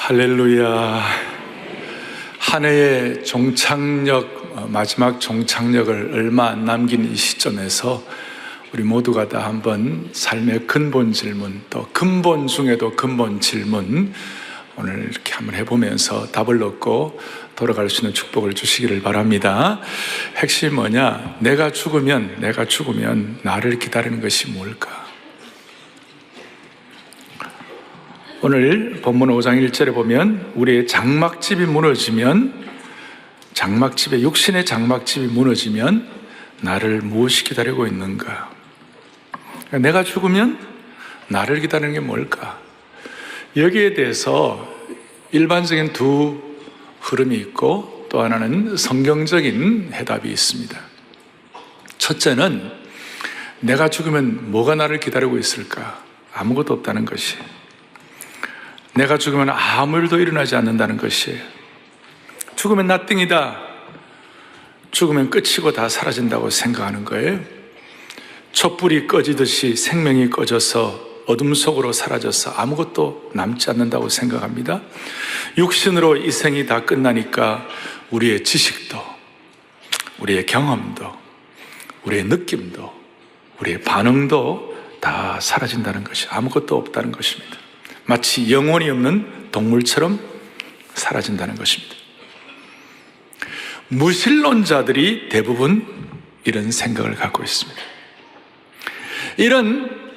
할렐루야. 한 해의 마지막 종착역을 얼마 안 남긴 이 시점에서 우리 모두가 다 한번 삶의 근본 질문, 또 근본 중에도 근본 질문, 오늘 이렇게 한번 해보면서 답을 얻고 돌아갈 수 있는 축복을 주시기를 바랍니다. 핵심이 뭐냐? 내가 죽으면 나를 기다리는 것이 뭘까? 오늘 본문 5장 1절에 보면 우리의 장막집이 무너지면, 육신의 장막집이 무너지면 나를 무엇이 기다리고 있는가? 내가 죽으면 나를 기다리는 게 뭘까? 여기에 대해서 일반적인 두 흐름이 있고 또 하나는 성경적인 해답이 있습니다. 첫째는 내가 죽으면 뭐가 나를 기다리고 있을까? 아무것도 없다는 것이. 내가 죽으면 아무 일도 일어나지 않는다는 것이에요. 죽으면 nothing이다. 죽으면 끝이고 다 사라진다고 생각하는 거예요. 촛불이 꺼지듯이 생명이 꺼져서 어둠 속으로 사라져서 아무것도 남지 않는다고 생각합니다. 육신으로 이 생이 다 끝나니까 우리의 지식도, 우리의 경험도, 우리의 느낌도, 우리의 반응도 다 사라진다는 것이, 아무것도 없다는 것입니다. 마치 영혼이 없는 동물처럼 사라진다는 것입니다. 무신론자들이 대부분 이런 생각을 갖고 있습니다. 이런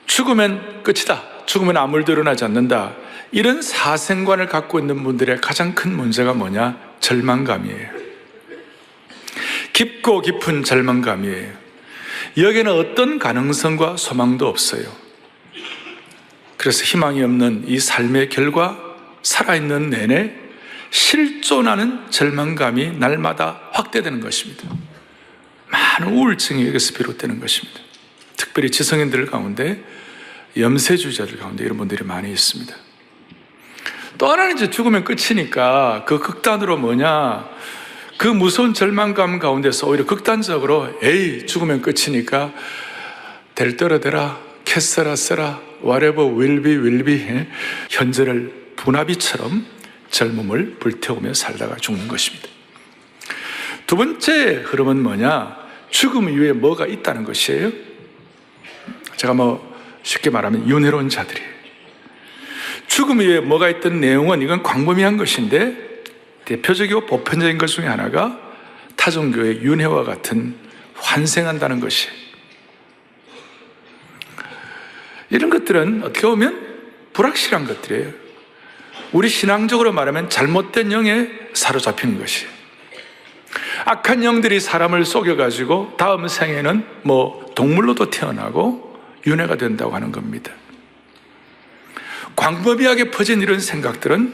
죽으면 끝이다, 죽으면 아무 일도 일어나지 않는다, 이런 사생관을 갖고 있는 분들의 가장 큰 문제가 뭐냐? 절망감이에요. 깊고 깊은 절망감이에요. 여기에는 어떤 가능성과 소망도 없어요. 그래서 희망이 없는 이 삶의 결과, 살아있는 내내 실존하는 절망감이 날마다 확대되는 것입니다. 많은 우울증이 여기서 비롯되는 것입니다. 특별히 지성인들 가운데, 염세주의자들 가운데 이런 분들이 많이 있습니다. 또 하나는 이제 죽으면 끝이니까 그 극단으로 뭐냐, 그 무서운 절망감 가운데서 오히려 극단적으로 에이 죽으면 끝이니까 될 대로 되라, 캐서라 써라, whatever will be, 현재를 분화비처럼 젊음을 불태우며 살다가 죽는 것입니다. 두 번째 흐름은 뭐냐? 죽음 이후에 뭐가 있다는 것이에요. 제가 쉽게 말하면 윤회론 자들이에요. 죽음 이후에 뭐가 있던 내용은 이건 광범위한 것인데, 대표적이고 보편적인 것 중에 하나가 타종교의 윤회와 같은 환생한다는 것이에요. 이런 것들은 어떻게 보면 불확실한 것들이에요. 우리 신앙적으로 말하면 잘못된 영에 사로잡히는 것이에요. 악한 영들이 사람을 속여가지고 다음 생에는 동물로도 태어나고 윤회가 된다고 하는 겁니다. 광범위하게 퍼진 이런 생각들은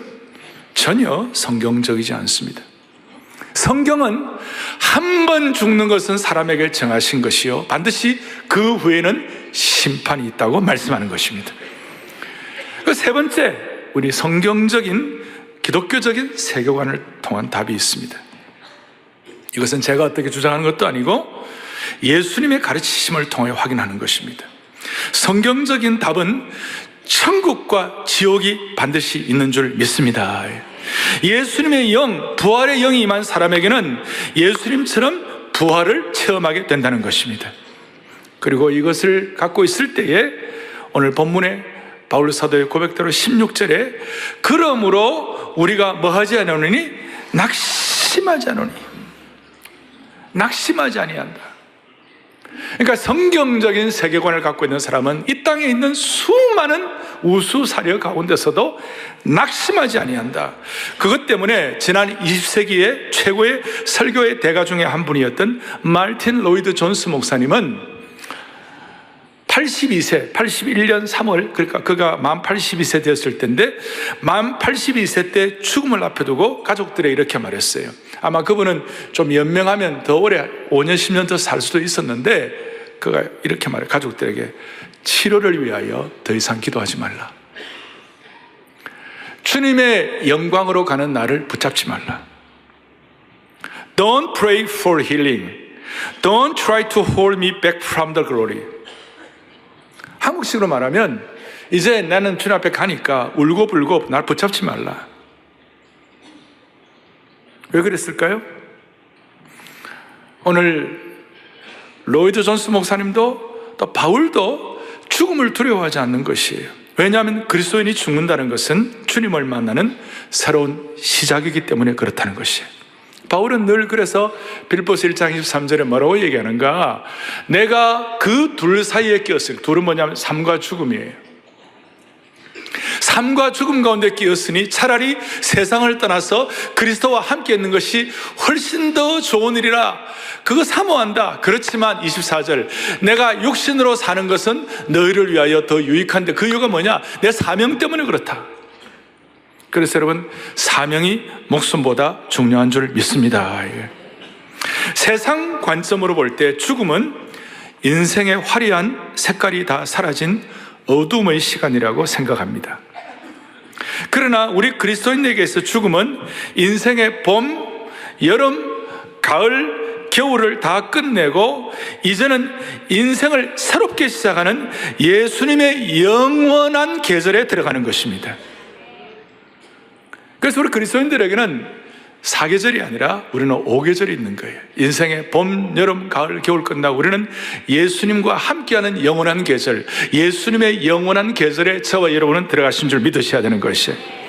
전혀 성경적이지 않습니다. 성경은 한 번 죽는 것은 사람에게 정하신 것이요, 반드시 그 후에는 심판이 있다고 말씀하는 것입니다. 그 세 번째, 우리 성경적인 기독교적인 세계관을 통한 답이 있습니다. 이것은 제가 어떻게 주장하는 것도 아니고 예수님의 가르치심을 통해 확인하는 것입니다. 성경적인 답은 천국과 지옥이 반드시 있는 줄 믿습니다. 예수님의 영, 부활의 영이 임한 사람에게는 예수님처럼 부활을 체험하게 된다는 것입니다. 그리고 이것을 갖고 있을 때에 오늘 본문에 바울 사도의 고백대로 16절에 그러므로 우리가 뭐하지 않으니? 낙심하지 아니한다. 그러니까 성경적인 세계관을 갖고 있는 사람은 이 땅에 있는 수많은 우수 사려 가운데서도 낙심하지 아니한다. 그것 때문에 지난 20세기의 최고의 설교의 대가 중에 한 분이었던 마르틴 로이드 존스 목사님은 82세, 81년 3월, 그러니까 그가 만 82세 되었을 때인데, 만 82세 때 죽음을 앞에 두고 가족들에 이렇게 말했어요. 아마 그분은 좀 연명하면 더 오래 5년, 10년 더 살 수도 있었는데, 그가 이렇게 말해요. 가족들에게 치료를 위하여 더 이상 기도하지 말라. 주님의 영광으로 가는 나를 붙잡지 말라. Don't pray for healing. Don't try to hold me back from the glory. 한국식으로 말하면 이제 나는 주님 앞에 가니까 울고불고 날 붙잡지 말라. 왜 그랬을까요? 오늘 로이드 존스 목사님도 또 바울도 죽음을 두려워하지 않는 것이에요. 왜냐하면 그리스도인이 죽는다는 것은 주님을 만나는 새로운 시작이기 때문에 그렇다는 것이에요. 바울은 늘 그래서 빌보스 1장 23절에 뭐라고 얘기하는가? 내가 그 둘 사이에 끼었으니, 둘은 뭐냐면 삶과 죽음이에요. 삶과 죽음 가운데 끼었으니 차라리 세상을 떠나서 그리스도와 함께 있는 것이 훨씬 더 좋은 일이라. 그거 사모한다. 그렇지만 24절, 내가 육신으로 사는 것은 너희를 위하여 더 유익한데, 그 이유가 뭐냐? 내 사명 때문에 그렇다. 그래서 여러분, 사명이 목숨보다 중요한 줄 믿습니다. 세상 관점으로 볼 때 죽음은 인생의 화려한 색깔이 다 사라진 어둠의 시간이라고 생각합니다. 그러나 우리 그리스도인에게서 죽음은 인생의 봄, 여름, 가을, 겨울을 다 끝내고 이제는 인생을 새롭게 시작하는 예수님의 영원한 계절에 들어가는 것입니다. 그래서 우리 그리스도인들에게는 사계절이 아니라 우리는 5계절이 있는 거예요. 인생의 봄, 여름, 가을, 겨울 끝나고 우리는 예수님과 함께하는 영원한 계절, 예수님의 영원한 계절에 저와 여러분은 들어가신 줄 믿으셔야 되는 것이에요.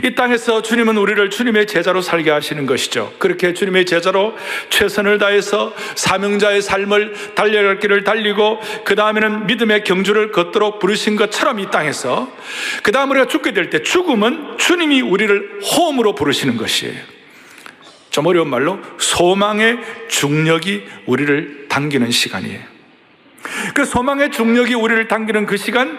이 땅에서 주님은 우리를 주님의 제자로 살게 하시는 것이죠. 그렇게 주님의 제자로 최선을 다해서 사명자의 삶을 달려갈 길을 달리고 그 다음에는 믿음의 경주를 걷도록 부르신 것처럼 이 땅에서 그 다음 우리가 죽게 될 때 죽음은 주님이 우리를 호흡으로 부르시는 것이에요. 좀 어려운 말로 소망의 중력이 우리를 당기는 시간이에요. 그 소망의 중력이 우리를 당기는 그 시간,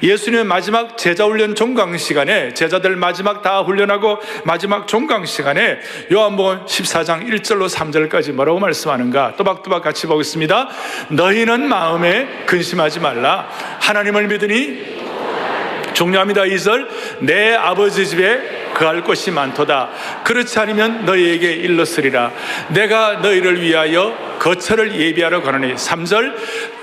예수님의 마지막 제자훈련 종강 시간에, 제자들 마지막 다 훈련하고 마지막 종강 시간에 요한복음 14장 1절로 3절까지 뭐라고 말씀하는가? 또박또박 같이 보겠습니다. 너희는 마음에 근심하지 말라. 하나님을 믿으니, 중요합니다. 2절, 내 아버지 집에 거할 곳이 많도다. 그렇지 않으면 너희에게 일렀으리라. 내가 너희를 위하여 거처를 예비하러 가노니. 3절,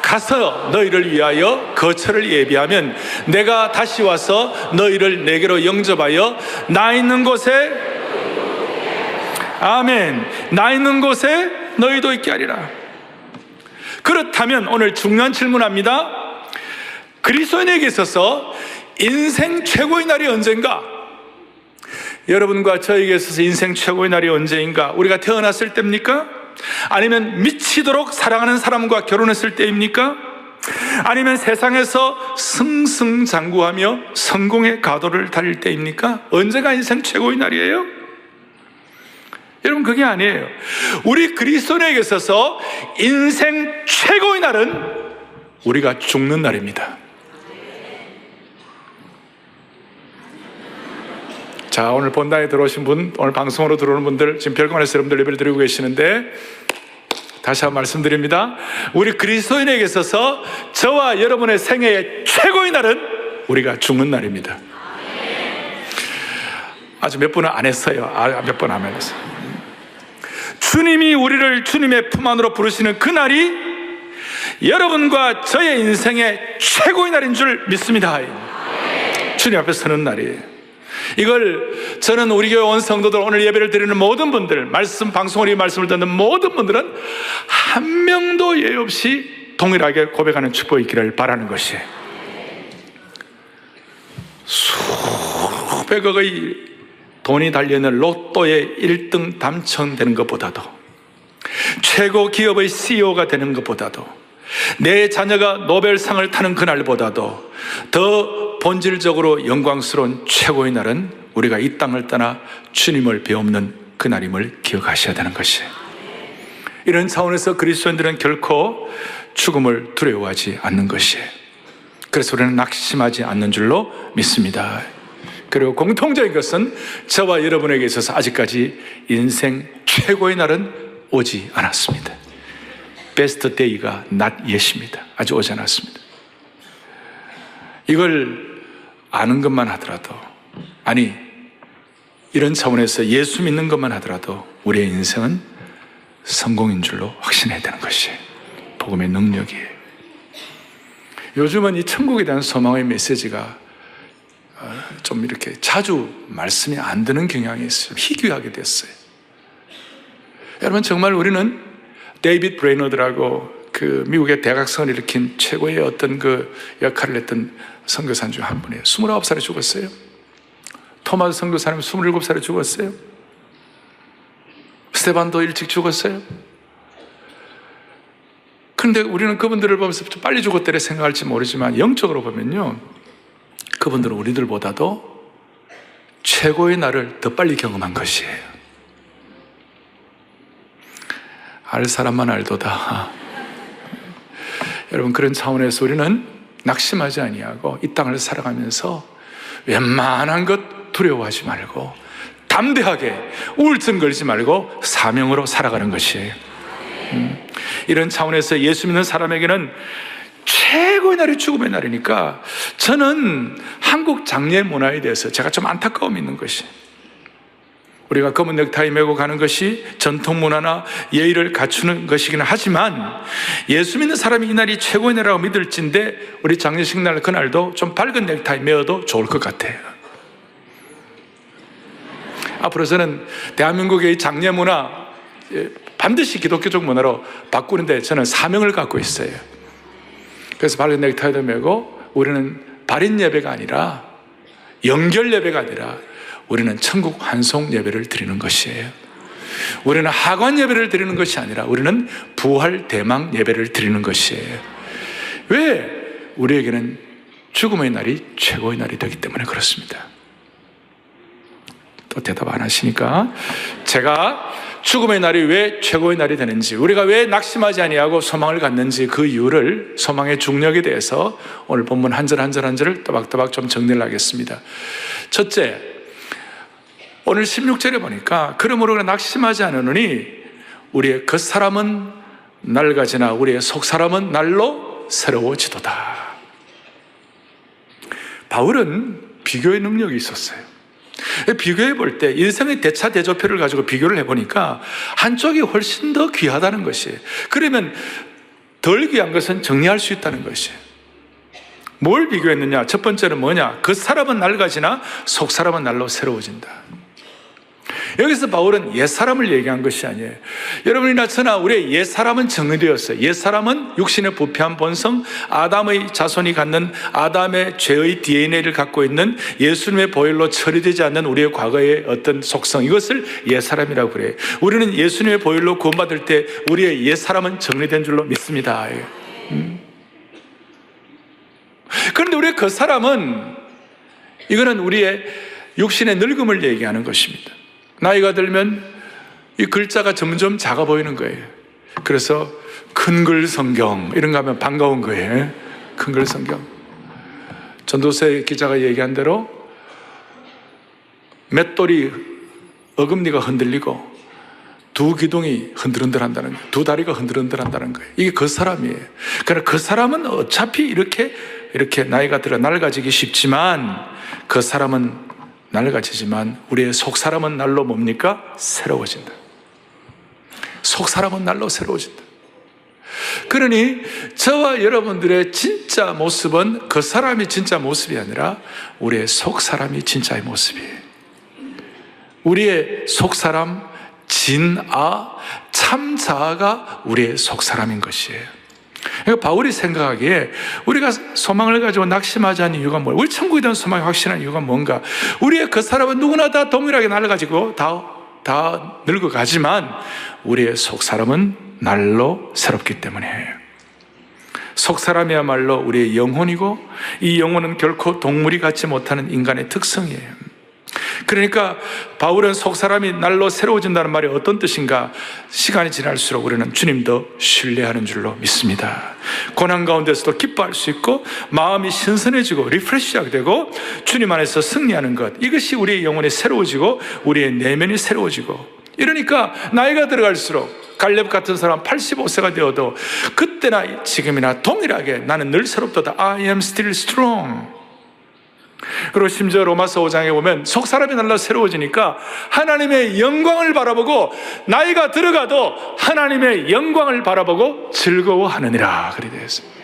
가서 너희를 위하여 거처를 예비하면 내가 다시 와서 너희를 내게로 영접하여 나 있는 곳에, 아멘, 나 있는 곳에 너희도 있게 하리라. 그렇다면 오늘 중요한 질문합니다. 그리스도인에게 있어서 인생 최고의 날이 언젠가? 여러분과 저에게 있어서 인생 최고의 날이 언제인가? 우리가 태어났을 때입니까? 아니면 미치도록 사랑하는 사람과 결혼했을 때입니까? 아니면 세상에서 승승장구하며 성공의 가도를 달릴 때입니까? 언제가 인생 최고의 날이에요? 여러분, 그게 아니에요. 우리 그리스도인에게 있어서 인생 최고의 날은 우리가 죽는 날입니다. 자, 오늘 본당에 들어오신 분, 오늘 방송으로 들어오는 분들, 지금 별관에서 여러분들 예배를 드리고 계시는데 다시 한번 말씀드립니다. 우리 그리스도인에게 있어서 저와 여러분의 생애의 최고의 날은 우리가 죽는 날입니다. 아주 몇 분은 안 했어요. 몇 번 안 했어요. 주님이 우리를 주님의 품 안으로 부르시는 그 날이 여러분과 저의 인생의 최고의 날인 줄 믿습니다. 주님 앞에 서는 날이에요. 이걸 저는 우리 교회 온 성도들, 오늘 예배를 드리는 모든 분들, 말씀 방송을 이 말씀을 듣는 모든 분들은 한 명도 예외 없이 동일하게 고백하는 축복이 있기를 바라는 것이에요. 수백억의 돈이 달려있는 로또에 1등 당첨되는 것보다도, 최고 기업의 CEO가 되는 것보다도, 내 자녀가 노벨상을 타는 그날보다도 더 본질적으로 영광스러운 최고의 날은 우리가 이 땅을 떠나 주님을 배움는 그날임을 기억하셔야 되는 것이에요. 이런 차원에서 그리스도인들은 결코 죽음을 두려워하지 않는 것이에요. 그래서 우리는 낙심하지 않는 줄로 믿습니다. 그리고 공통적인 것은 저와 여러분에게 있어서 아직까지 인생 최고의 날은 오지 않았습니다. 베스트 데이가 not yet입니다. 아직 오지 않았습니다. 이걸 아는 것만 하더라도, 아니 이런 차원에서 예수 믿는 것만 하더라도 우리의 인생은 성공인 줄로 확신해야 되는 것이 복음의 능력이에요. 요즘은 이 천국에 대한 소망의 메시지가 좀 이렇게 자주 말씀이 안 되는 경향이 있어요. 희귀하게 됐어요. 여러분, 정말 우리는 데이빗 브레이너드라고 그 미국의 대각성을 일으킨 최고의 어떤 그 역할을 했던 선교사님 중 한 분이에요. 29살에 죽었어요. 토마스 선교사님 27살에 죽었어요. 스테반도 일찍 죽었어요. 그런데 우리는 그분들을 보면서 좀 빨리 죽었다고 생각할지 모르지만 영적으로 보면요, 그분들은 우리들보다도 최고의 날을 더 빨리 경험한 것이에요. 알 사람만 알도다. 여러분, 그런 차원에서 우리는 낙심하지 아니하고 이 땅을 살아가면서 웬만한 것 두려워하지 말고 담대하게 우울증 걸리지 말고 사명으로 살아가는 것이에요. 이런 차원에서 예수 믿는 사람에게는 최고의 날이 죽음의 날이니까 저는 한국 장례 문화에 대해서 제가 좀 안타까움이 있는 것이, 우리가 검은 넥타이 메고 가는 것이 전통 문화나 예의를 갖추는 것이긴 하지만 예수 믿는 사람이 이 날이 최고의 날이라고 믿을진데 우리 장례식 날 그날도 좀 밝은 넥타이 메어도 좋을 것 같아요. 앞으로 저는 대한민국의 장례 문화 반드시 기독교적 문화로 바꾸는데 저는 사명을 갖고 있어요. 그래서 밝은 넥타이도 메고 우리는 발인 예배가 아니라, 연결 예배가 아니라 우리는 천국 환송 예배를 드리는 것이에요. 우리는 하관 예배를 드리는 것이 아니라 우리는 부활 대망 예배를 드리는 것이에요. 왜? 우리에게는 죽음의 날이 최고의 날이 되기 때문에 그렇습니다. 또 대답 안 하시니까 제가 죽음의 날이 왜 최고의 날이 되는지, 우리가 왜 낙심하지 아니하고 소망을 갖는지 그 이유를, 소망의 중력에 대해서 오늘 본문 한 절 한 절 한 절을 또박또박 좀 정리를 하겠습니다. 첫째, 오늘 16절에 보니까 그러므로 낙심하지 않으니 우리의 겉사람은 낡아지나 우리의 속사람은 날로 새로워지도다. 바울은 비교의 능력이 있었어요. 비교해 볼 때 인생의 대차대조표를 가지고 비교를 해보니까 한쪽이 훨씬 더 귀하다는 것이에요. 그러면 덜 귀한 것은 정리할 수 있다는 것이에요. 뭘 비교했느냐? 첫 번째는 뭐냐? 겉사람은 낡아지나 속사람은 날로 새로워진다. 여기서 바울은 옛사람을 얘기한 것이 아니에요. 여러분이나 저나 우리의 옛사람은 정리되었어요. 옛사람은 육신의 부패한 본성, 아담의 자손이 갖는 아담의 죄의 DNA를 갖고 있는 예수님의 보혈로 처리되지 않는 우리의 과거의 어떤 속성, 이것을 옛사람이라고 그래요. 우리는 예수님의 보혈로 구원받을 때 우리의 옛사람은 정리된 줄로 믿습니다. 그런데 우리의 겉사람은, 이거는 우리의 육신의 늙음을 얘기하는 것입니다. 나이가 들면 이 글자가 점점 작아 보이는 거예요. 그래서 큰글 성경 이런 거 하면 반가운 거예요. 큰글 성경. 전도서 기자가 얘기한 대로 맷돌이 어금니가 흔들리고 두 기둥이 흔들흔들한다는 거예요. 두 다리가 흔들흔들한다는 거예요. 이게 그 사람이에요. 그러나 그 사람은 어차피 이렇게 나이가 들어 낡아지기 쉽지만, 그 사람은 낡아지지만 우리의 속사람은 날로 뭡니까? 새로워진다. 속사람은 날로 새로워진다. 그러니 저와 여러분들의 진짜 모습은 그 사람이 진짜 모습이 아니라 우리의 속사람이 진짜의 모습이에요. 우리의 속사람, 진아, 참자아가 우리의 속사람인 것이에요. 그러니까 바울이 생각하기에 우리가 소망을 가지고 낙심하지 않는 이유가 뭐예요? 우리 천국에 대한 소망이 확실한 이유가 뭔가? 우리의 그 사람은 누구나 다 동일하게 낡아지고 다 늙어가지만 우리의 속사람은 날로 새롭기 때문에, 속사람이야말로 우리의 영혼이고 이 영혼은 결코 동물이 갖지 못하는 인간의 특성이에요. 그러니까 바울은 속사람이 날로 새로워진다는 말이 어떤 뜻인가? 시간이 지날수록 우리는 주님 더 신뢰하는 줄로 믿습니다. 고난 가운데서도 기뻐할 수 있고 마음이 신선해지고 리프레시하게 되고 주님 안에서 승리하는 것, 이것이 우리의 영혼이 새로워지고 우리의 내면이 새로워지고, 이러니까 나이가 들어갈수록 갈렙 같은 사람 85세가 되어도 그때나 지금이나 동일하게 나는 늘 새롭도다. I am still strong. 그리고 심지어 로마서 5장에 보면 속사람이 날로 새로워지니까 하나님의 영광을 바라보고, 나이가 들어가도 하나님의 영광을 바라보고 즐거워하느니라 그렇게 되어 있습니다.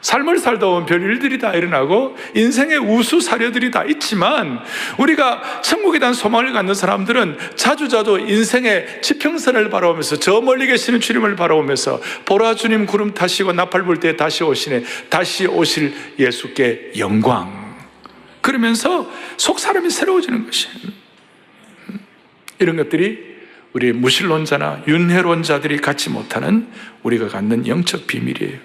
삶을 살다 보면 별일들이 다 일어나고 인생의 우수 사례들이 다 있지만, 우리가 천국에 대한 소망을 갖는 사람들은 자주자주 인생의 지평선을 바라보면서, 저 멀리 계시는 주님을 바라보면서, 보라 주님 구름 타시고 나팔 불 때 다시 오시네, 다시 오실 예수께 영광, 그러면서 속 사람이 새로워지는 것이에요. 이런 것들이 우리 무신론자나 윤회론자들이 갖지 못하는 우리가 갖는 영적 비밀이에요.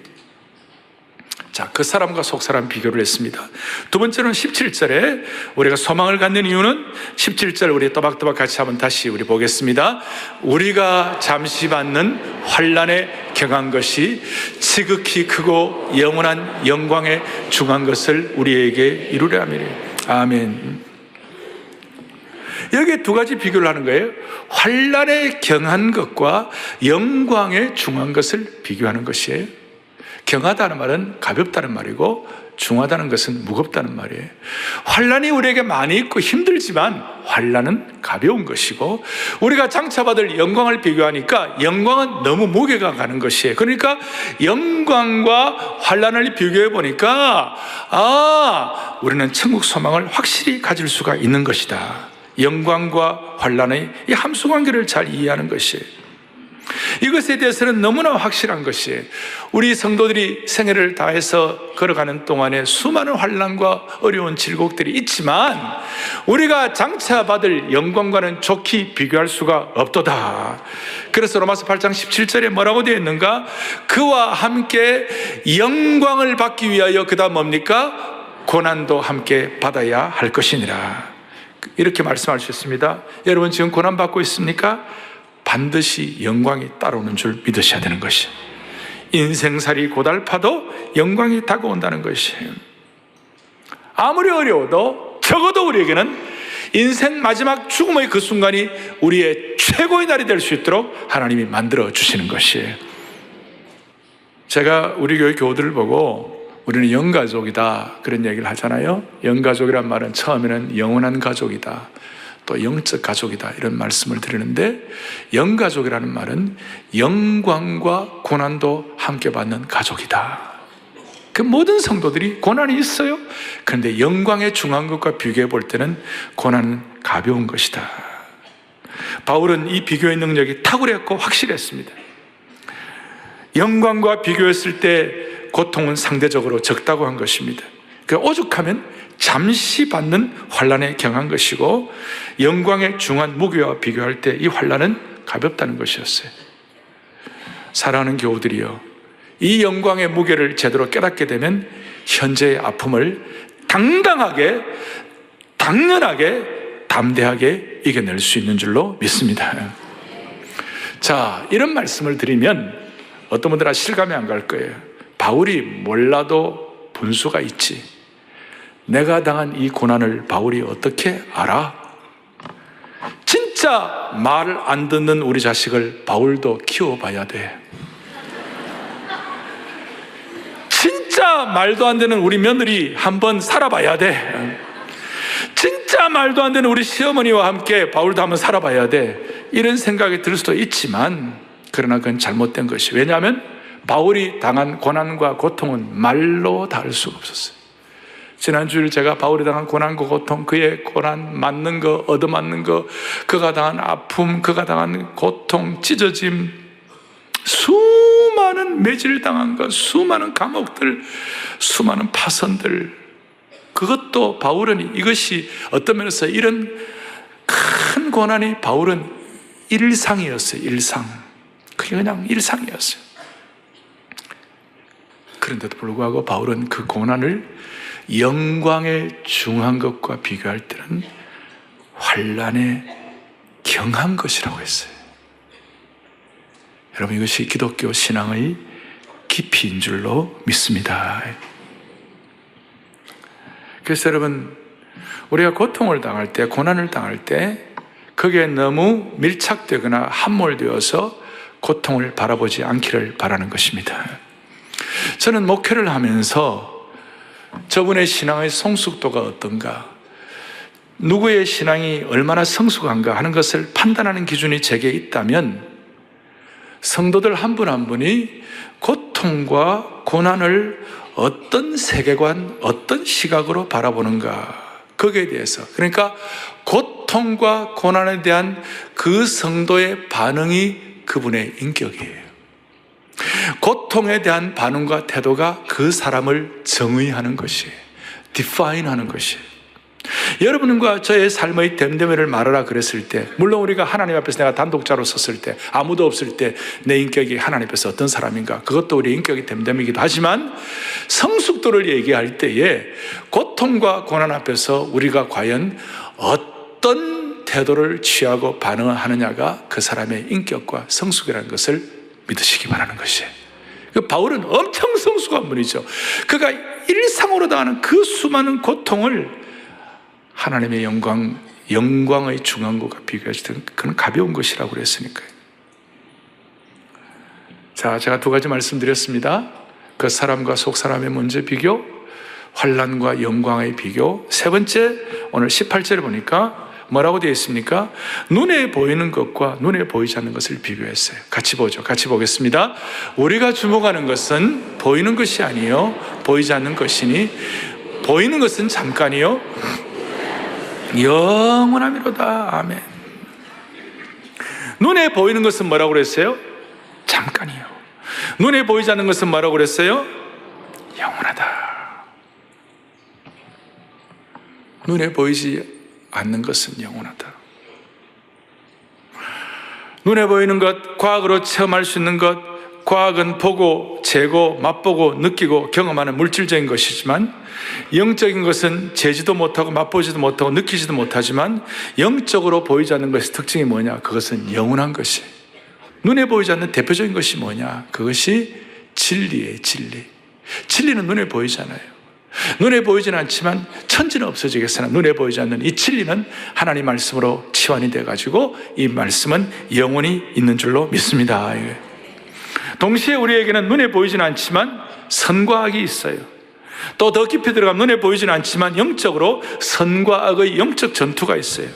자, 그 사람과 속 사람 비교를 했습니다. 두 번째는 17절에 우리가 소망을 갖는 이유는, 17절 우리 또박또박 같이 한번 다시 우리 보겠습니다. 우리가 잠시 받는 환난에 경한 것이 지극히 크고 영원한 영광에 중한 것을 우리에게 이루려 함이래. 아멘. 여기에 두 가지 비교를 하는 거예요. 환난에 경한 것과 영광에 중한 것을 비교하는 것이에요. 경하다는 말은 가볍다는 말이고, 중하다는 것은 무겁다는 말이에요. 환난이 우리에게 많이 있고 힘들지만 환난은 가벼운 것이고, 우리가 장차받을 영광을 비교하니까 영광은 너무 무게가 가는 것이에요. 그러니까 영광과 환난을 비교해 보니까, 우리는 천국 소망을 확실히 가질 수가 있는 것이다. 영광과 환난의 이 함수관계를 잘 이해하는 것이에요. 이것에 대해서는 너무나 확실한 것이에요. 우리 성도들이 생애를 다해서 걸어가는 동안에 수많은 환난과 어려운 질곡들이 있지만, 우리가 장차 받을 영광과는 좋게 비교할 수가 없도다. 그래서 로마서 8장 17절에 뭐라고 되어 있는가? 그와 함께 영광을 받기 위하여, 그 다음 뭡니까? 고난도 함께 받아야 할 것이니라. 이렇게 말씀할 수 있습니다. 여러분 지금 고난 받고 있습니까? 반드시 영광이 따라오는 줄 믿으셔야 되는 것이에요. 인생살이 고달파도 영광이 다가온다는 것이에요. 아무리 어려워도 적어도 우리에게는 인생 마지막 죽음의 그 순간이 우리의 최고의 날이 될 수 있도록 하나님이 만들어 주시는 것이에요. 제가 우리 교회 교우들을 보고 우리는 영가족이다 그런 얘기를 하잖아요. 영가족이란 말은 처음에는 영원한 가족이다, 또 영적 가족이다, 이런 말씀을 드리는데, 영가족이라는 말은 영광과 고난도 함께 받는 가족이다. 그 모든 성도들이 고난이 있어요. 그런데 영광에 중한 것과 비교해 볼 때는 고난은 가벼운 것이다. 바울은 이 비교의 능력이 탁월했고 확실했습니다. 영광과 비교했을 때 고통은 상대적으로 적다고 한 것입니다. 오죽하면 잠시 받는 환난에 경한 것이고, 영광에 중한 무게와 비교할 때 이 환난은 가볍다는 것이었어요. 사랑하는 교우들이여, 이 영광의 무게를 제대로 깨닫게 되면 현재의 아픔을 당당하게, 당연하게, 담대하게 이겨낼 수 있는 줄로 믿습니다. 자, 이런 말씀을 드리면 어떤 분들은 실감이 안 갈 거예요. 바울이 몰라도 분수가 있지, 내가 당한 이 고난을 바울이 어떻게 알아? 진짜 말을 안 듣는 우리 자식을 바울도 키워봐야 돼. 진짜 말도 안 되는 우리 며느리 한번 살아봐야 돼. 진짜 말도 안 되는 우리 시어머니와 함께 바울도 한번 살아봐야 돼. 이런 생각이 들 수도 있지만, 그러나 그건 잘못된 것이, 왜냐하면 바울이 당한 고난과 고통은 말로 다 할 수가 없었어요. 지난주일 제가 바울이 당한 고난과 고통, 그의 고난, 맞는 거, 얻어맞는 거, 그가 당한 아픔, 그가 당한 고통, 찢어짐, 수많은 매질 당한 것, 수많은 감옥들, 수많은 파선들, 그것도 바울은, 이것이 어떤 면에서 이런 큰 고난이 바울은 일상이었어요. 일상. 그게 그냥 일상이었어요. 그런데도 불구하고 바울은 그 고난을 영광에 중한 것과 비교할 때는 환난에 경한 것이라고 했어요. 여러분, 이것이 기독교 신앙의 깊이인 줄로 믿습니다. 그래서 여러분, 우리가 고통을 당할 때, 고난을 당할 때 거기에 너무 밀착되거나 함몰되어서 고통을 바라보지 않기를 바라는 것입니다. 저는 목회를 하면서 저분의 신앙의 성숙도가 어떤가, 누구의 신앙이 얼마나 성숙한가 하는 것을 판단하는 기준이 제게 있다면, 성도들 한 분 한 분이 고통과 고난을 어떤 세계관, 어떤 시각으로 바라보는가, 거기에 대해서, 그러니까 고통과 고난에 대한 그 성도의 반응이 그분의 인격이에요. 고통에 대한 반응과 태도가 그 사람을 정의하는 것이에요. 디파인하는 것이에요. 여러분과 저의 삶의 됨됨이를 말하라 그랬을 때, 물론 우리가 하나님 앞에서 내가 단독자로 섰을 때, 아무도 없을 때 내 인격이 하나님 앞에서 어떤 사람인가, 그것도 우리의 인격이 됨됨이기도 하지만, 성숙도를 얘기할 때에 고통과 고난 앞에서 우리가 과연 어떤 태도를 취하고 반응하느냐가 그 사람의 인격과 성숙이라는 것을 믿으시기 바라는 것이에요. 바울은 엄청 성숙한 분이죠. 그가 일상으로 당하는 그 수많은 고통을 하나님의 영광의 중앙과 비교했을 때 그건 가벼운 것이라고 그랬으니까요. 자, 제가 두 가지 말씀드렸습니다. 그 사람과 속 사람의 문제 비교, 환난과 영광의 비교. 세 번째, 오늘 18절에 보니까 뭐라고 되어 있습니까? 눈에 보이는 것과 눈에 보이지 않는 것을 비교했어요. 같이 보죠. 같이 보겠습니다. 우리가 주목하는 것은 보이는 것이 아니요 보이지 않는 것이니, 보이는 것은 잠깐이요 영원함이로다. 아멘. 눈에 보이는 것은 뭐라고 그랬어요? 잠깐이요. 눈에 보이지 않는 것은 뭐라고 그랬어요? 영원하다. 눈에 보이지 않는 것은 영원하다. 눈에 보이는 것, 과학으로 체험할 수 있는 것, 과학은 보고, 재고, 맛보고, 느끼고, 경험하는 물질적인 것이지만, 영적인 것은 재지도 못하고, 맛보지도 못하고, 느끼지도 못하지만, 영적으로 보이지 않는 것의 특징이 뭐냐? 그것은 영원한 것이. 눈에 보이지 않는 대표적인 것이 뭐냐? 그것이 진리예요, 진리. 진리는 눈에 보이잖아요. 눈에 보이지는 않지만 천지는 없어지겠으나 눈에 보이지 않는 이 진리는 하나님 말씀으로 치환이 돼가지고 이 말씀은 영원히 있는 줄로 믿습니다. 동시에 우리에게는 눈에 보이지는 않지만 선과 악이 있어요. 또 더 깊이 들어가면 눈에 보이지는 않지만 영적으로 선과 악의 영적 전투가 있어요.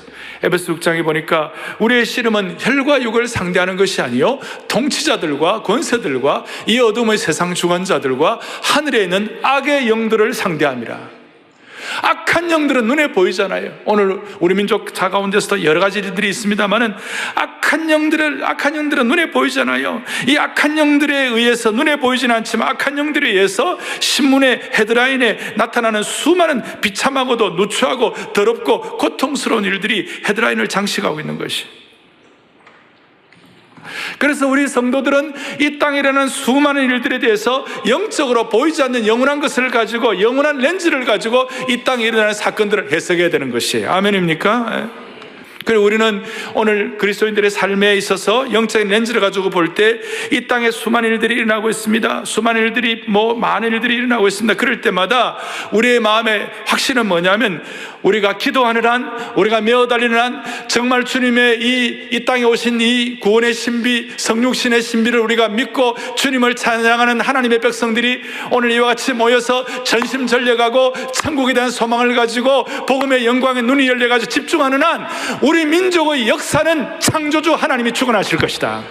에베소 6장에 보니까 우리의 씨름은 혈과 육을 상대하는 것이 아니요 통치자들과 권세들과 이 어둠의 세상 주관자들과 하늘에 있는 악의 영들을 상대함이라. 악한 영들은 눈에 보이잖아요. 오늘 우리 민족 자 가운데서도 여러 가지 일들이 있습니다만은 악한 영들은 눈에 보이잖아요. 이 악한 영들에 의해서 눈에 보이지는 않지만 악한 영들에 의해서 신문에 헤드라인에 나타나는 수많은 비참하고도 누추하고 더럽고 고통스러운 일들이 헤드라인을 장식하고 있는 것이. 그래서 우리 성도들은 이 땅에 일어나는 수많은 일들에 대해서 영적으로 보이지 않는 영원한 것을 가지고, 영원한 렌즈를 가지고 이 땅에 일어나는 사건들을 해석해야 되는 것이에요. 아멘입니까? 그리고 우리는 오늘 그리스도인들의 삶에 있어서 영적인 렌즈를 가지고 볼 때 이 땅에 수많은 일들이 일어나고 있습니다. 수많은 일들이 많은 일들이 일어나고 있습니다. 그럴 때마다 우리의 마음의 확신은 뭐냐면, 우리가 기도하는 한, 우리가 메어달리는 한, 정말 주님의 이 땅에 오신 이 구원의 신비, 성육신의 신비를 우리가 믿고 주님을 찬양하는 하나님의 백성들이 오늘 이와 같이 모여서 전심전력하고 천국에 대한 소망을 가지고 복음의 영광에 눈이 열려가지고 집중하는 한, 우리 민족의 역사는 창조주 하나님이 주관하실 것이다.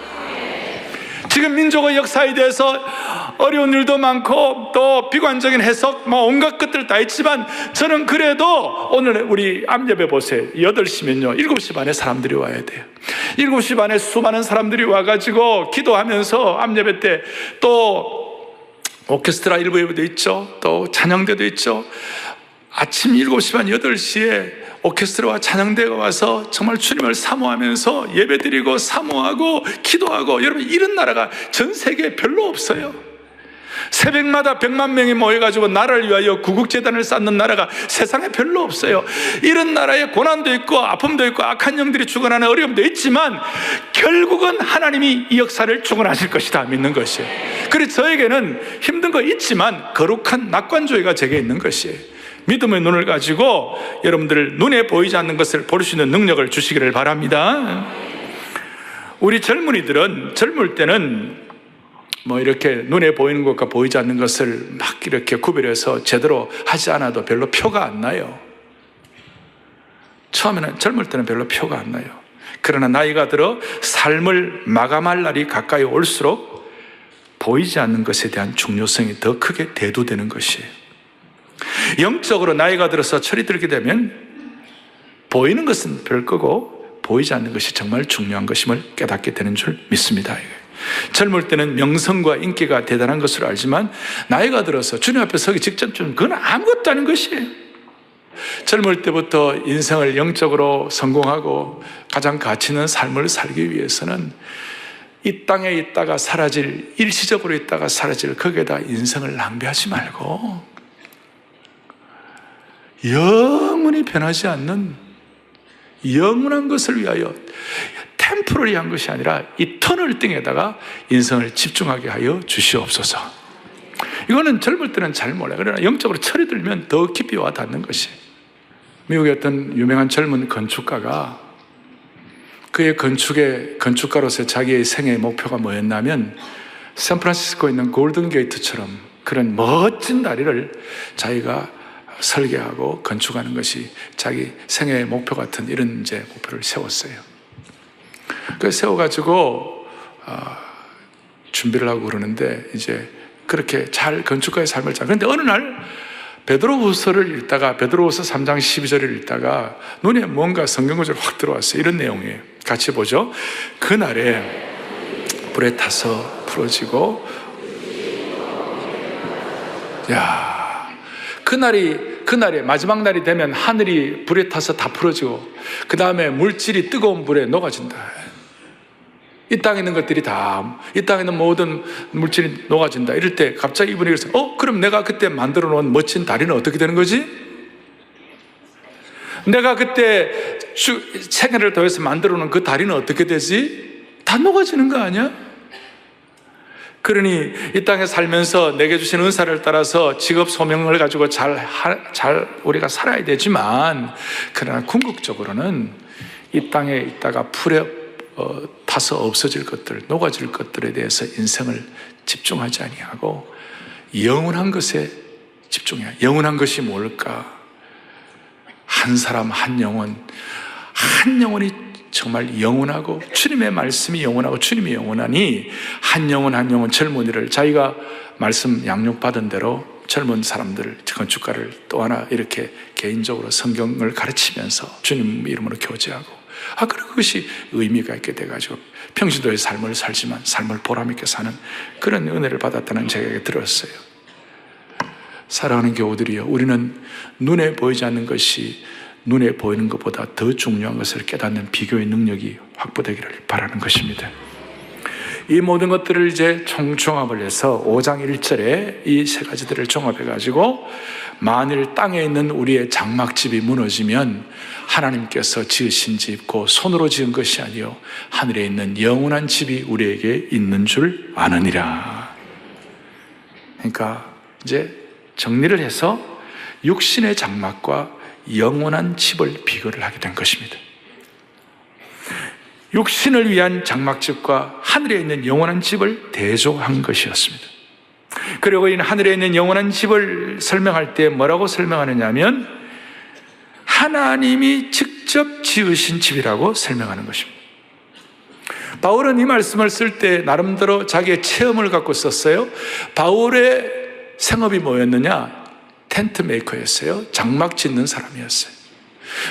지금 민족의 역사에 대해서 어려운 일도 많고 또 비관적인 해석 온갖 것들 다 있지만, 저는 그래도 오늘 우리 암예배 보세요. 8시면요 7시 반에 사람들이 와야 돼요. 7시 반에 수많은 사람들이 와가지고 기도하면서 암예배 때 또 오케스트라 일부 예배도 있죠. 또 찬양대도 있죠. 아침 7시 반 8시에 오케스트라와 찬양대가 와서 정말 주님을 사모하면서 예배드리고 사모하고 기도하고, 여러분 이런 나라가 전 세계에 별로 없어요. 새벽마다 100만 명이 모여가지고 나라를 위하여 구국재단을 쌓는 나라가 세상에 별로 없어요. 이런 나라에 고난도 있고 아픔도 있고 악한 영들이 주관하는 어려움도 있지만 결국은 하나님이 이 역사를 주관하실 것이다 믿는 것이에요. 그래서 저에게는 힘든 거 있지만 거룩한 낙관조회가 제게 있는 것이에요. 믿음의 눈을 가지고 여러분들 눈에 보이지 않는 것을 볼 수 있는 능력을 주시기를 바랍니다. 우리 젊은이들은 젊을 때는 이렇게 눈에 보이는 것과 보이지 않는 것을 막 이렇게 구별해서 제대로 하지 않아도 별로 표가 안 나요. 처음에는 젊을 때는 별로 표가 안 나요. 그러나 나이가 들어 삶을 마감할 날이 가까이 올수록 보이지 않는 것에 대한 중요성이 더 크게 대두되는 것이에요. 영적으로 나이가 들어서 철이 들게 되면 보이는 것은 별거고 보이지 않는 것이 정말 중요한 것임을 깨닫게 되는 줄 믿습니다. 젊을 때는 명성과 인기가 대단한 것으로 알지만 나이가 들어서 주님 앞에 서기 직전쯤 그건 아무것도 아닌 것이에요. 젊을 때부터 인생을 영적으로 성공하고 가장 가치 있는 삶을 살기 위해서는 이 땅에 있다가 사라질, 일시적으로 있다가 사라질 거기에다 인생을 낭비하지 말고 영원히 변하지 않는 영원한 것을 위하여 템포러리한 것이 아니라 이터널 띵에다가 인생을 집중하게 하여 주시옵소서. 이거는 젊을 때는 잘 몰라요. 그러나 영적으로 철이 들면 더 깊이 와 닿는 것이. 미국의 어떤 유명한 젊은 건축가가 그의 건축가로서 자기의 생애의 목표가 뭐였냐면 샌프란시스코에 있는 골든 게이트처럼 그런 멋진 다리를 자기가 설계하고 건축하는 것이 자기 생애의 목표 같은 이런 이제 목표를 세웠어요. 그래서 세워가지고 준비를 하고 그러는데 이제 그렇게 잘 건축가의 삶을 잘. 그런데 어느 날 베드로후서를 읽다가 베드로후서 3장 12절을 읽다가 눈에 뭔가 성경구절이 확 들어왔어요. 이런 내용이에요. 같이 보죠. 그날에 불에 타서 풀어지고, 그날이 마지막 날이 되면 하늘이 불에 타서 다 풀어지고 그 다음에 물질이 뜨거운 불에 녹아진다. 이 땅에 있는 것들이 다, 이 땅에 있는 모든 물질이 녹아진다. 이럴 때 갑자기 이분이 그래서 그럼 내가 그때 만들어 놓은 멋진 다리는 어떻게 되는 거지? 내가 그때 생애를 더해서 만들어 놓은 그 다리는 어떻게 되지? 다 녹아지는 거 아니야? 그러니 이 땅에 살면서 내게 주신 은사를 따라서 직업 소명을 가지고 잘 우리가 살아야 되지만, 그러나 궁극적으로는 이 땅에 있다가 풀에 타서 없어질 것들, 녹아질 것들에 대해서 인생을 집중하지 아니하고 영원한 것에 집중해야. 영원한 것이 뭘까? 한 사람 한 영혼이 정말 영원하고 주님의 말씀이 영원하고 주님이 영원하니 한 영혼 젊은이를 자기가 말씀 양육받은 대로 젊은 사람들, 건축가를 또 하나 이렇게 개인적으로 성경을 가르치면서 주님 이름으로 교제하고 그리고 그것이 의미가 있게 돼가지고 평신도의 삶을 살지만 삶을 보람있게 사는 그런 은혜를 받았다는 제가 들었어요. 사랑하는 교우들이여, 우리는 눈에 보이지 않는 것이 눈에 보이는 것보다 더 중요한 것을 깨닫는 비교의 능력이 확보되기를 바라는 것입니다. 이 모든 것들을 이제 총종합을 해서 5장 1절에 이 세 가지들을 종합해가지고 만일 땅에 있는 우리의 장막집이 무너지면 하나님께서 지으신 집, 그 손으로 지은 것이 아니요 하늘에 있는 영원한 집이 우리에게 있는 줄 아느니라. 그러니까 이제 정리를 해서 육신의 장막과 영원한 집을 비교를 하게 된 것입니다. 육신을 위한 장막집과 하늘에 있는 영원한 집을 대조한 것이었습니다. 그리고 이 하늘에 있는 영원한 집을 설명할 때 뭐라고 설명하느냐 하면 하나님이 직접 지으신 집이라고 설명하는 것입니다. 바울은 이 말씀을 쓸 때 나름대로 자기의 체험을 갖고 썼어요. 바울의 생업이 뭐였느냐? 텐트 메이커였어요. 장막 짓는 사람이었어요.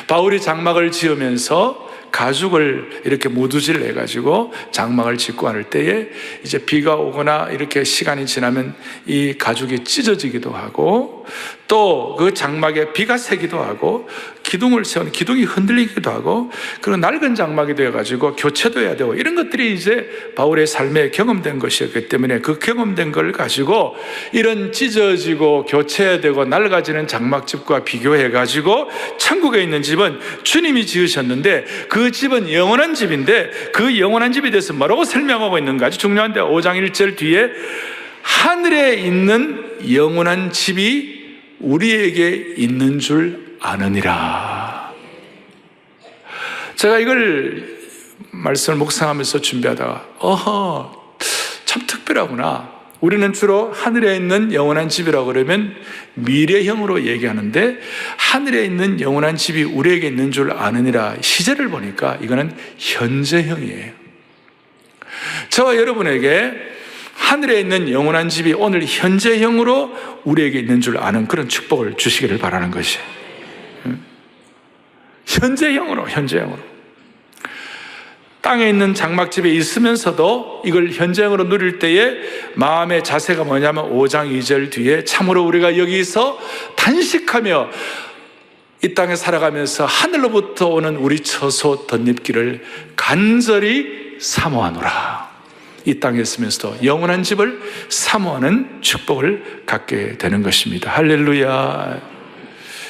바울이 장막을 지으면서 가죽을 이렇게 무두질 해가지고 장막을 짓고 할 때에 이제 비가 오거나 이렇게 시간이 지나면 이 가죽이 찢어지기도 하고 또 그 장막에 비가 새기도 하고 기둥을 세우는 기둥이 흔들리기도 하고 그리고 낡은 장막이 되어가지고 교체도 해야 되고 이런 것들이 이제 바울의 삶에 경험된 것이었기 때문에 그 경험된 걸 가지고 이런 찢어지고 교체해야 되고 낡아지는 장막집과 비교해가지고 천국에 있는 집은 주님이 지으셨는데 그 집은 영원한 집인데 그 영원한 집에 대해서 뭐라고 설명하고 있는가? 아주 중요한데 5장 1절 뒤에 하늘에 있는 영원한 집이 우리에게 있는 줄 아느니라. 제가 이걸 말씀을 묵상하면서 준비하다가 참 특별하구나. 우리는 주로 하늘에 있는 영원한 집이라고 그러면 미래형으로 얘기하는데, 하늘에 있는 영원한 집이 우리에게 있는 줄 아느니라 시제를 보니까 이거는 현재형이에요. 저와 여러분에게 하늘에 있는 영원한 집이 오늘 현재형으로 우리에게 있는 줄 아는 그런 축복을 주시기를 바라는 것이, 현재형으로. 땅에 있는 장막집에 있으면서도 이걸 현재형으로 누릴 때에 마음의 자세가 뭐냐면 5장 2절 뒤에 참으로 우리가 여기서 단식하며 이 땅에 살아가면서 하늘로부터 오는 우리 처소 덧입기를 간절히 사모하노라. 이 땅에 있으면서도 영원한 집을 사모하는 축복을 갖게 되는 것입니다. 할렐루야.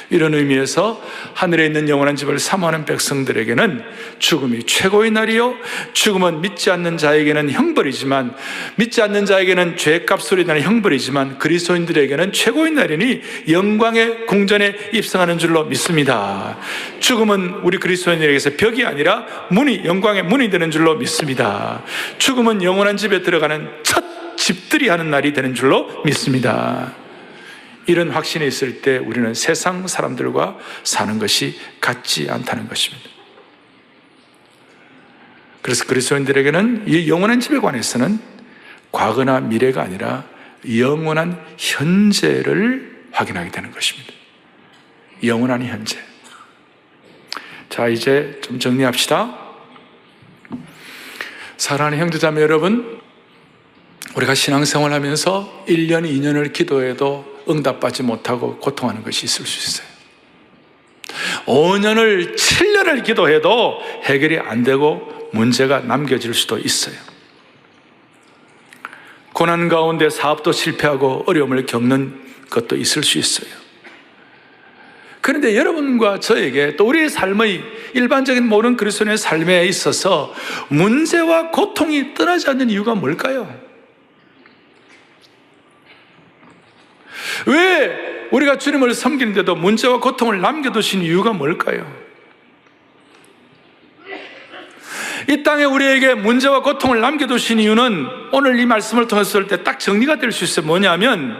이런 의미에서 하늘에 있는 영원한 집을 사모하는 백성들에게는 죽음이 최고의 날이요, 죽음은 믿지 않는 자에게는 형벌이지만, 믿지 않는 자에게는 죄값으로 인한 형벌이지만 그리스도인들에게는 최고의 날이니 영광의 궁전에 입성하는 줄로 믿습니다. 죽음은 우리 그리스도인들에게서 벽이 아니라 문이, 영광의 문이 되는 줄로 믿습니다. 죽음은 영원한 집에 들어가는 첫 집들이 하는 날이 되는 줄로 믿습니다. 이런 확신이 있을 때 우리는 세상 사람들과 사는 것이 같지 않다는 것입니다. 그래서 그리스도인들에게는 이 영원한 집에 관해서는 과거나 미래가 아니라 영원한 현재를 확인하게 되는 것입니다. 영원한 현재. 자, 이제 좀 정리합시다. 사랑하는 형제자매 여러분, 우리가 신앙생활 하면서 1년, 2년을 기도해도 응답받지 못하고 고통하는 것이 있을 수 있어요. 5년을, 7년을 기도해도 해결이 안 되고 문제가 남겨질 수도 있어요. 고난 가운데 사업도 실패하고 어려움을 겪는 것도 있을 수 있어요. 그런데 여러분과 저에게, 또 우리의 삶의 일반적인 모든 그리스도인의 삶에 있어서 문제와 고통이 떠나지 않는 이유가 뭘까요? 왜 우리가 주님을 섬기는데도 문제와 고통을 남겨두신 이유가 뭘까요? 이 땅에 우리에게 문제와 고통을 남겨두신 이유는 오늘 이 말씀을 통했을 때 딱 정리가 될 수 있어요. 뭐냐면,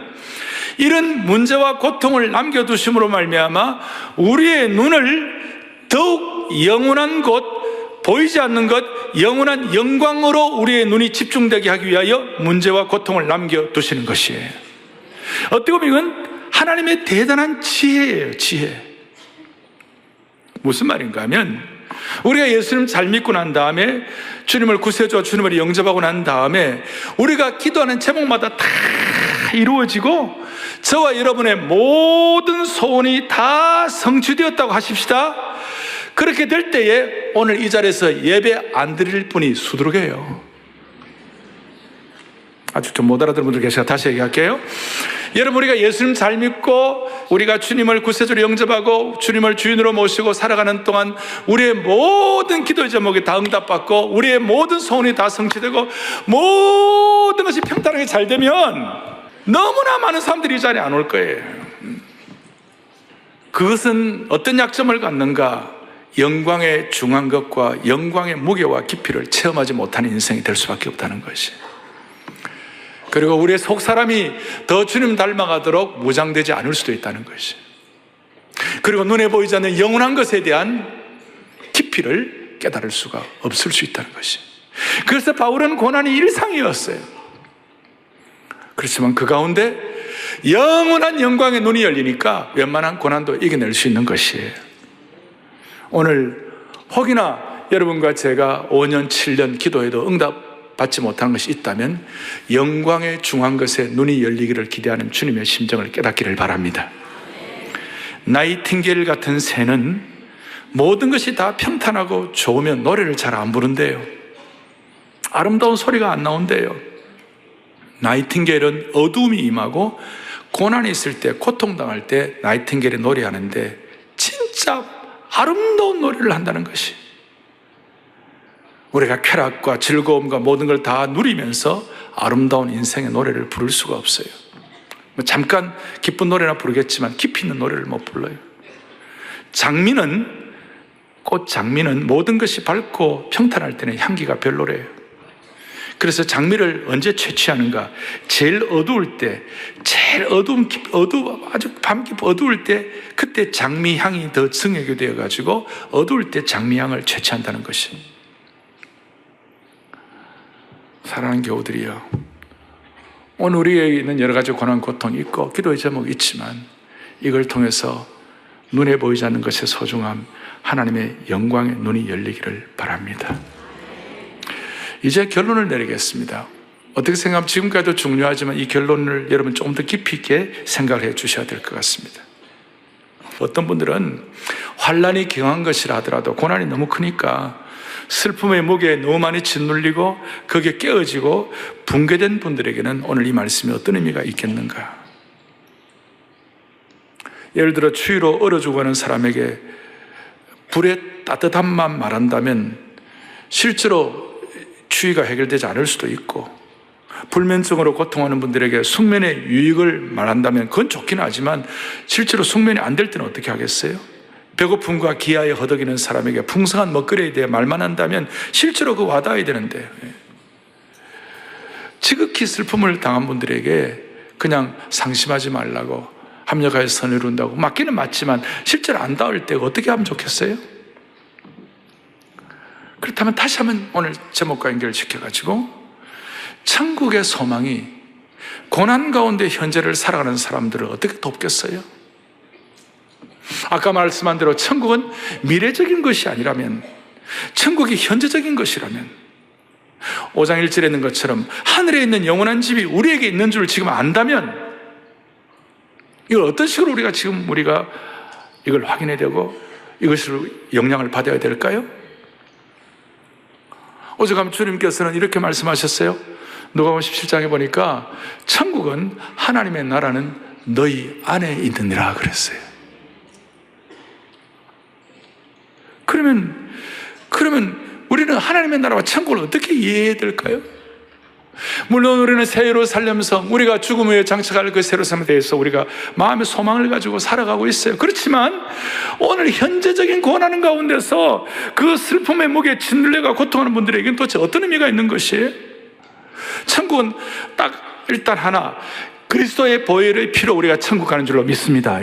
이런 문제와 고통을 남겨두심으로 말미암아 우리의 눈을 더욱 영원한 곳, 보이지 않는 것, 영원한 영광으로 우리의 눈이 집중되게 하기 위하여 문제와 고통을 남겨두시는 것이에요. 어떻게 보면 이건 하나님의 대단한 지혜예요. 지혜. 무슨 말인가 하면, 우리가 예수님 잘 믿고 난 다음에, 주님을 구세주와 주님을 영접하고 난 다음에 우리가 기도하는 제목마다 다 이루어지고 저와 여러분의 모든 소원이 다 성취되었다고 하십시다. 그렇게 될 때에 오늘 이 자리에서 예배 안 드릴 분이 수두룩해요. 아직 좀 못 알아듣는 분들 계시니까 다시 얘기할게요. 여러분, 우리가 예수님 잘 믿고 우리가 주님을 구세주로 영접하고 주님을 주인으로 모시고 살아가는 동안 우리의 모든 기도의 제목이 다 응답받고 우리의 모든 소원이 다 성취되고 모든 것이 평탄하게 잘 되면 너무나 많은 사람들이 이 자리에 안 올 거예요. 그것은 어떤 약점을 갖는가? 영광의 중한 것과 영광의 무게와 깊이를 체험하지 못하는 인생이 될 수밖에 없다는 것이. 그리고 우리의 속사람이 더 주님 닮아가도록 무장되지 않을 수도 있다는 것이. 그리고 눈에 보이지 않는 영원한 것에 대한 깊이를 깨달을 수가 없을 수 있다는 것이. 그래서 바울은 고난이 일상이었어요. 그렇지만 그 가운데 영원한 영광의 눈이 열리니까 웬만한 고난도 이겨낼 수 있는 것이에요. 오늘 혹이나 여러분과 제가 5년, 7년 기도해도 응답받지 못하는 것이 있다면 영광의 중한 것에 눈이 열리기를 기대하는 주님의 심정을 깨닫기를 바랍니다. 나이팅게일 같은 새는 모든 것이 다 평탄하고 좋으면 노래를 잘 안 부른대요. 아름다운 소리가 안 나온대요. 나이팅게일은 어두움이 임하고 고난이 있을 때, 고통당할 때 나이팅게일이 노래하는데 진짜 아름다운 노래를 한다는 것이. 우리가 쾌락과 즐거움과 모든 걸 다 누리면서 아름다운 인생의 노래를 부를 수가 없어요. 잠깐 기쁜 노래나 부르겠지만 깊이 있는 노래를 못 불러요. 꽃 장미는 모든 것이 밝고 평탄할 때는 향기가 별로래요. 그래서 장미를 언제 채취하는가? 제일 어두울 때, 제일 아주 밤 깊 어두울 때, 그때 장미 향이 더 증액이 되어가지고 어두울 때 장미 향을 채취한다는 것이. 사랑하는 교우들이요, 오늘 우리에게 있는 여러 가지 고난, 고통이 있고 기도의 제목이 있지만 이걸 통해서 눈에 보이지 않는 것의 소중함, 하나님의 영광의 눈이 열리기를 바랍니다. 이제 결론을 내리겠습니다. 어떻게 생각하면 지금까지도 중요하지만 이 결론을 여러분 조금 더 깊이 있게 생각을 해 주셔야 될 것 같습니다. 어떤 분들은 환난이 경한 것이라 하더라도 고난이 너무 크니까 슬픔의 무게에 너무 많이 짓눌리고 거기에 깨어지고 붕괴된 분들에게는 오늘 이 말씀이 어떤 의미가 있겠는가? 예를 들어 추위로 얼어 죽어가는 사람에게 불의 따뜻함만 말한다면 실제로 추위가 해결되지 않을 수도 있고, 불면증으로 고통하는 분들에게 숙면의 유익을 말한다면 그건 좋긴 하지만 실제로 숙면이 안 될 때는 어떻게 하겠어요? 배고픔과 기아에 허덕이는 사람에게 풍성한 먹거리에 대해 말만 한다면 실제로 그 와닿아야 되는데, 지극히 슬픔을 당한 분들에게 그냥 상심하지 말라고 합력하여 선을 이룬다고 맞기는 맞지만 실제로 안 닿을 때 어떻게 하면 좋겠어요? 그렇다면 다시 한번 오늘 제목과 연결시켜가지고 천국의 소망이 고난 가운데 현재를 살아가는 사람들을 어떻게 돕겠어요? 아까 말씀한 대로 천국은 미래적인 것이 아니라면, 천국이 현재적인 것이라면 5장 1절에 있는 것처럼 하늘에 있는 영원한 집이 우리에게 있는 줄 지금 안다면 이걸 어떤 식으로 우리가 이걸 확인해야 되고 이것으로 영향을 받아야 될까요? 오죽하면 주님께서는 이렇게 말씀하셨어요. 누가복음 17장에 보니까 천국은 하나님의 나라는 너희 안에 있느니라 그랬어요. 그러면 우리는 하나님의 나라와 천국을 어떻게 이해해야 될까요? 물론 우리는 새 예루살렘성, 우리가 죽음 후에 장착할 그 새 예루살렘에 대해서 우리가 마음의 소망을 가지고 살아가고 있어요. 그렇지만 오늘 현재적인 고난 가운데서 그 슬픔의 무게에 짓눌려가 고통하는 분들에게는 도대체 어떤 의미가 있는 것이에요? 천국은 딱 일단 하나, 그리스도의 보혈의 피로 우리가 천국 가는 줄로 믿습니다.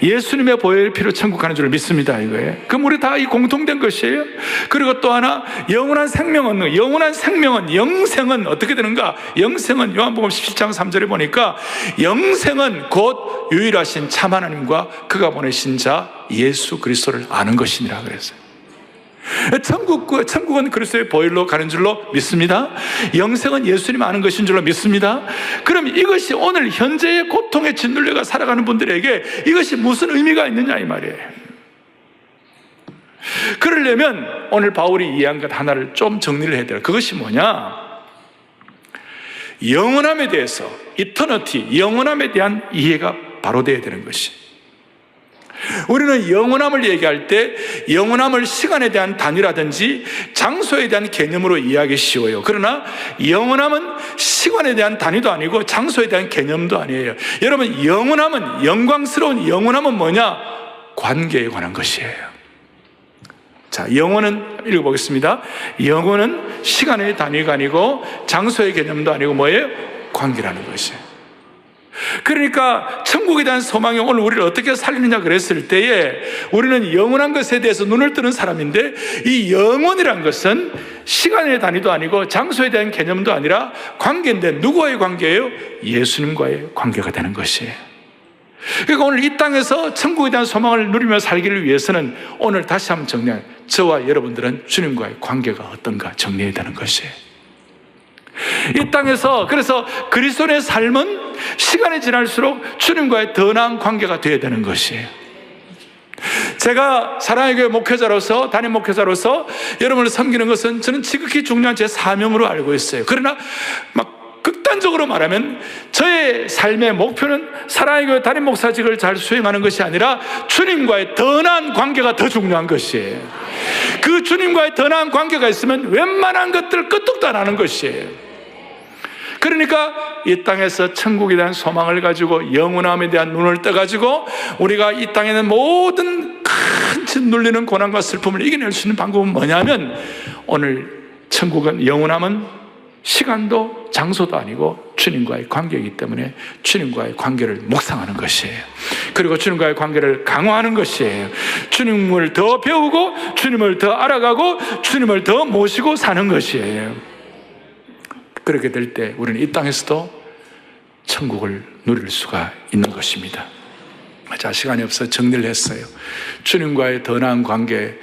예수님의 보혈의 피로 천국 가는 줄로 믿습니다. 이거예요. 그럼 우리 다 이 공통된 것이에요. 그리고 또 하나, 영원한 생명은 영생은 어떻게 되는가? 영생은 요한복음 17장 3절에 보니까 영생은 곧 유일하신 참 하나님과 그가 보내신 자 예수 그리스도를 아는 것이니라 그랬어요. 천국은 그리스도의 보혈로 가는 줄로 믿습니다. 영생은 예수님 아는 것인 줄로 믿습니다. 그럼 이것이 오늘 현재의 고통에 짓눌려가 살아가는 분들에게 이것이 무슨 의미가 있느냐 이 말이에요. 그러려면 오늘 바울이 이해한 것 하나를 좀 정리를 해야 돼요. 그것이 뭐냐? 영원함에 대해서, 이터너티, 영원함에 대한 이해가 바로 돼야 되는 것이. 우리는 영원함을 얘기할 때 영원함을 시간에 대한 단위라든지 장소에 대한 개념으로 이해하기 쉬워요. 그러나 영원함은 시간에 대한 단위도 아니고 장소에 대한 개념도 아니에요. 여러분, 영원함은, 영광스러운 영원함은 뭐냐? 관계에 관한 것이에요. 자, 영원은 읽어보겠습니다. 영원은 시간의 단위가 아니고 장소의 개념도 아니고 뭐예요? 관계라는 것이에요. 그러니까 천국에 대한 소망이 오늘 우리를 어떻게 살리느냐 그랬을 때에 우리는 영원한 것에 대해서 눈을 뜨는 사람인데, 이 영원이란 것은 시간의 단위도 아니고 장소에 대한 개념도 아니라 관계인데, 누구와의 관계예요? 예수님과의 관계가 되는 것이에요. 그러니까 오늘 이 땅에서 천국에 대한 소망을 누리며 살기를 위해서는 오늘 다시 한번 정리할, 저와 여러분들은 주님과의 관계가 어떤가 정리해야 되는 것이에요. 이 땅에서 그래서 그리스도의 삶은 시간이 지날수록 주님과의 더 나은 관계가 되어야 되는 것이에요. 제가 사랑의 교회 목회자로서, 담임 목회자로서 여러분을 섬기는 것은 저는 지극히 중요한 제 사명으로 알고 있어요. 그러나 막 극단적으로 말하면 저의 삶의 목표는 사랑의 교회 담임 목사직을 잘 수행하는 것이 아니라 주님과의 더 나은 관계가 더 중요한 것이에요. 그 주님과의 더 나은 관계가 있으면 웬만한 것들 끄떡도 안 하는 것이에요. 그러니까 이 땅에서 천국에 대한 소망을 가지고 영원함에 대한 눈을 떠가지고 우리가 이 땅에 있는 모든 큰 짓눌리는 고난과 슬픔을 이겨낼 수 있는 방법은 뭐냐면, 오늘 천국은, 영원함은 시간도 장소도 아니고 주님과의 관계이기 때문에 주님과의 관계를 묵상하는 것이에요. 그리고 주님과의 관계를 강화하는 것이에요. 주님을 더 배우고 주님을 더 알아가고 주님을 더 모시고 사는 것이에요. 그렇게 될 때 우리는 이 땅에서도 천국을 누릴 수가 있는 것입니다. 자, 시간이 없어 정리를 했어요. 주님과의 더 나은 관계,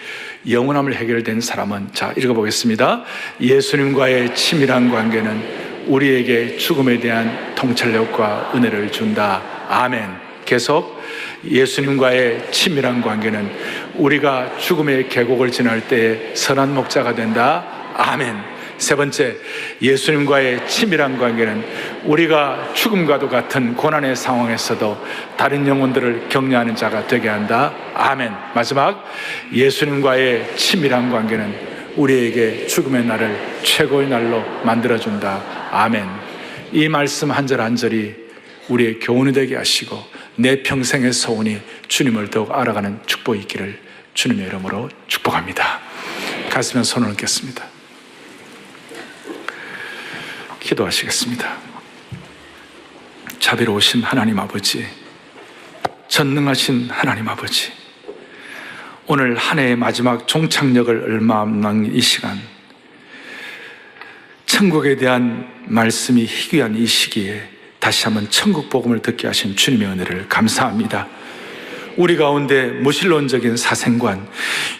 영원함을 해결된 사람은, 자, 읽어보겠습니다. 예수님과의 친밀한 관계는 우리에게 죽음에 대한 통찰력과 은혜를 준다. 아멘. 계속, 예수님과의 친밀한 관계는 우리가 죽음의 계곡을 지날 때에 선한 목자가 된다. 아멘. 세 번째, 예수님과의 친밀한 관계는 우리가 죽음과도 같은 고난의 상황에서도 다른 영혼들을 격려하는 자가 되게 한다. 아멘. 마지막, 예수님과의 친밀한 관계는 우리에게 죽음의 날을 최고의 날로 만들어준다. 아멘. 이 말씀 한 절 한 절이 우리의 교훈이 되게 하시고 내 평생의 소원이 주님을 더욱 알아가는 축복이 있기를 주님의 이름으로 축복합니다. 가슴에 손을 얹겠습니다. 기도하시겠습니다. 자비로우신 하나님 아버지, 전능하신 하나님 아버지, 오늘 한 해의 마지막 종착역을 얼마 안 남은 이 시간, 천국에 대한 말씀이 희귀한 이 시기에 다시 한번 천국 복음을 듣게 하신 주님의 은혜를 감사합니다. 우리 가운데 무신론적인 사생관,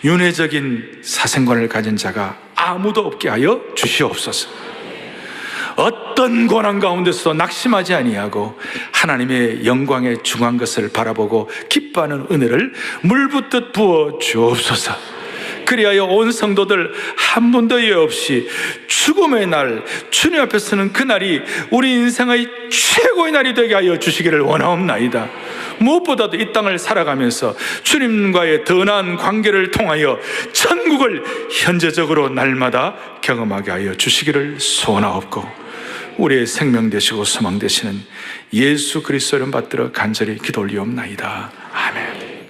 윤회적인 사생관을 가진 자가 아무도 없게 하여 주시옵소서. 어떤 고난 가운데서도 낙심하지 아니하고 하나님의 영광에 중한 것을 바라보고 기뻐하는 은혜를 물붓듯 부어 주옵소서. 그리하여 온 성도들 한 분도 예 없이 죽음의 날, 주님 앞에 서는 그날이 우리 인생의 최고의 날이 되게 하여 주시기를 원하옵나이다. 무엇보다도 이 땅을 살아가면서 주님과의 더 나은 관계를 통하여 천국을 현재적으로 날마다 경험하게 하여 주시기를 소원하옵고, 우리의 생명 되시고 소망 되시는 예수 그리스도 이름 받들어 간절히 기도 올리옵나이다. 아멘.